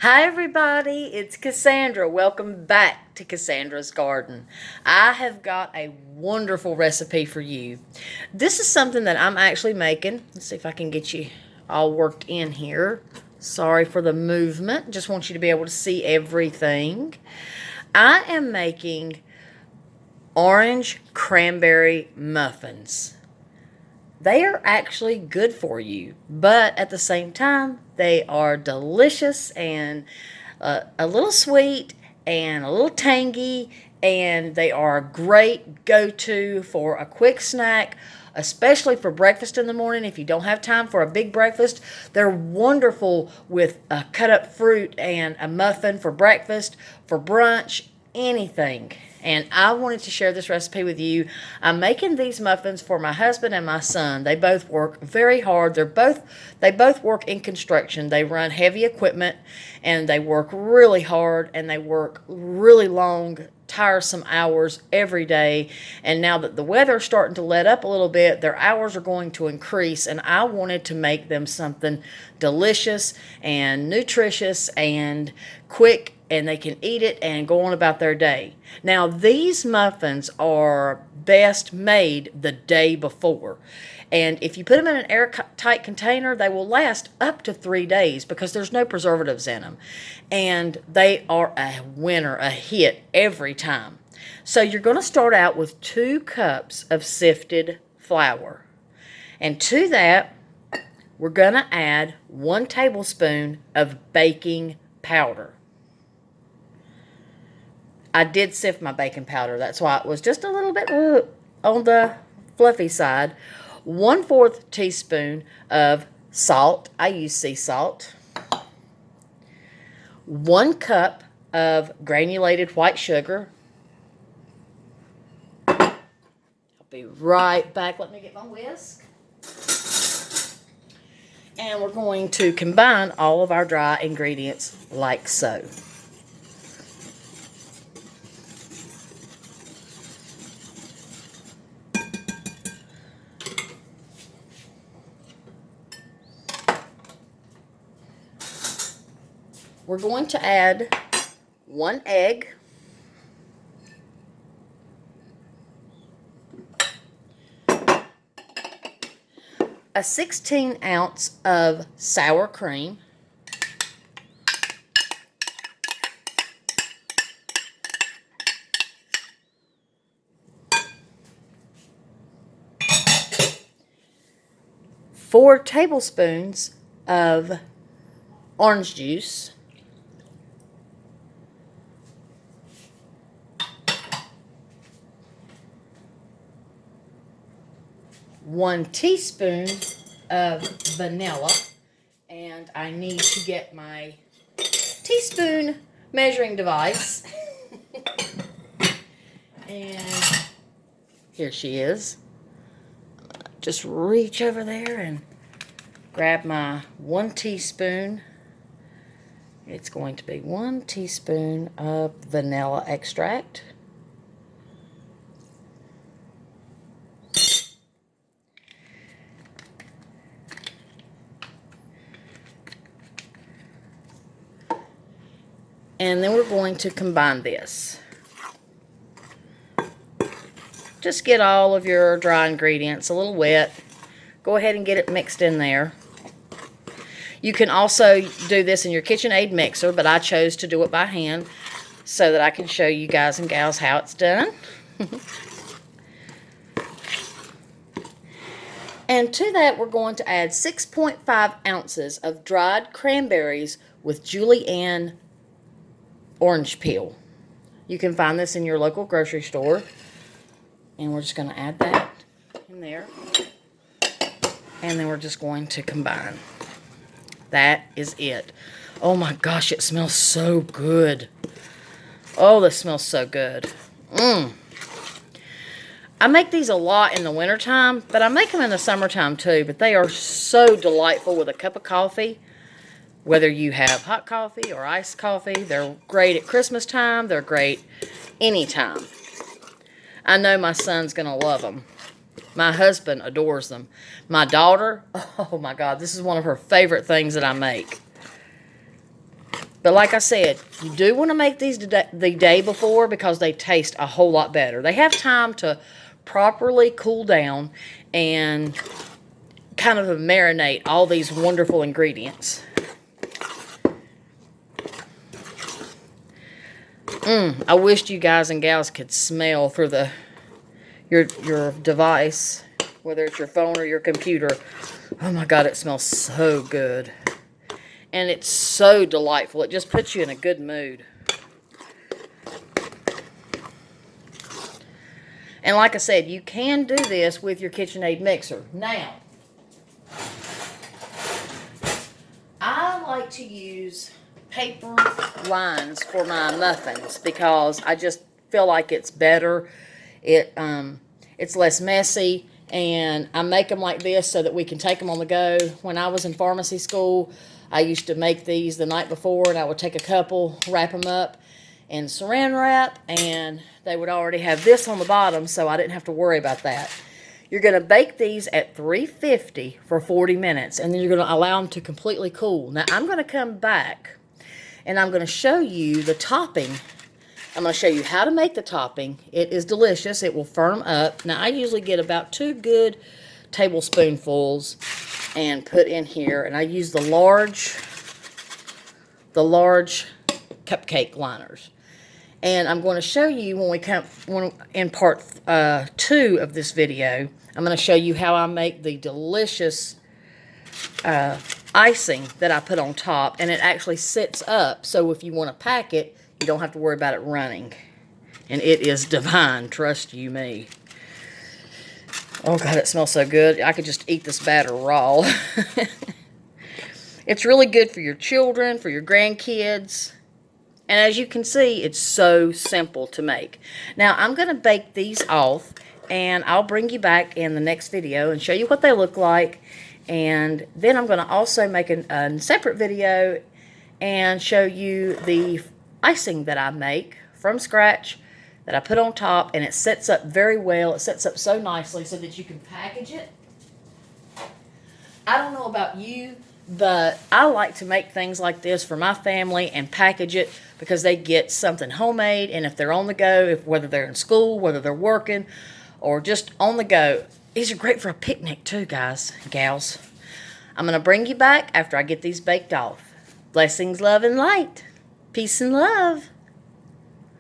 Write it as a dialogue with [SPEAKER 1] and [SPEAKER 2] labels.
[SPEAKER 1] Hi, everybody. It's Cassandra. Welcome back to Cassandra's Garden. I have got a wonderful recipe for you. This is something that I'm actually making. Let's see if I can get you all worked in here. Sorry for the movement. Just want you to be able to see everything. I am making orange cranberry muffins. They are actually good for you, but at the same time, they are delicious and a little sweet and a little tangy, and they are a great go-to for a quick snack, especially for breakfast in the morning. If you don't have time for a big breakfast, they're wonderful with cut up fruit and a muffin for breakfast, for brunch, anything. And I wanted to share this recipe with you. I'm making these muffins for my husband and my son. They both work very hard. They both work in construction. They run heavy equipment and they work really hard and they work really long, tiresome hours every day. And now that the weather's starting to let up a little bit, their hours are going to increase, and I wanted to make them something delicious and nutritious and quick, and they can eat it and go on about their day. Now, these muffins are best made the day before. And if you put them in an airtight container, they will last up to 3 days because there's no preservatives in them. And they are a winner, a hit every time. So you're going to start out with 2 cups of sifted flour. And to that, we're going to add 1 tablespoon of baking powder. I did sift my baking powder. That's why it was just a little bit on the fluffy side. 1/4 teaspoon of salt. I use sea salt. 1 cup of granulated white sugar. I'll be right back. Let me get my whisk. And we're going to combine all of our dry ingredients like so. We're going to add 1 egg, a 16-ounce of sour cream, four tablespoons of orange juice, 1 teaspoon of vanilla, and I need to get my teaspoon measuring device. And here she is. Just reach over there and grab my 1 teaspoon. It's going to be 1 teaspoon of vanilla extract. And then we're going to combine this. Just get all of your dry ingredients a little wet. Go ahead and get it mixed in there. You can also do this in your KitchenAid mixer, but I chose to do it by hand so that I can show you guys and gals how it's done. And to that, we're going to add 6.5 ounces of dried cranberries with julienne orange peel. You can find this in your local grocery store. And we're just going to add that in there. And then we're just going to combine. That is it. Oh my gosh, it smells so good. Oh, this smells so good. I make these a lot in the wintertime, but I make them in the summertime too. But they are so delightful with a cup of coffee. Whether you have hot coffee or iced coffee, they're great at Christmas time. They're great anytime. I know my son's going to love them. My husband adores them. My daughter, oh my God, this is one of her favorite things that I make. But like I said, you do want to make these the day before because they taste a whole lot better. They have time to properly cool down and kind of marinate all these wonderful ingredients. I wished you guys and gals could smell through your device, whether it's your phone or your computer. Oh my God, it smells so good. And it's so delightful. It just puts you in a good mood. And like I said, you can do this with your KitchenAid mixer. Now, I like to use paper lines for my muffins because I just feel like it's better. It's less messy, and I make them like this so that we can take them on the go. When I was in pharmacy school, I used to make these the night before, and I would take a couple, wrap them up in saran wrap, and they would already have this on the bottom, so I didn't have to worry about that. You're going to bake these at 350 for 40 minutes, and then you're going to allow them to completely cool. Now, I'm going to come back, and I'm going to show you the topping. I'm going to show you how to make the topping. It is delicious. It will firm up. Now, I usually get about 2 good tablespoonfuls and put in here, and I use the large cupcake liners. And I'm going to show you when in part 2 of this video, I'm going to show you how I make the delicious icing that I put on top, and it actually sits up, so if you want to pack it, you don't have to worry about it running. And it is divine, trust you me. Oh God, it smells so good. I could just eat this batter raw. It's really good for your children, for your grandkids. And as you can see, it's so simple to make. Now, I'm going to bake these off, and I'll bring you back in the next video and show you what they look like. And then I'm going to also make a separate video and show you the icing that I make from scratch that I put on top, and it sets up very well. It sets up so nicely so that you can package it. I don't know about you, but I like to make things like this for my family and package it because they get something homemade, and if they're on the go, whether they're in school, whether they're working, or just on the go, these are great for a picnic too, guys and gals. I'm going to bring you back after I get these baked off. Blessings, love, and light. Peace and love.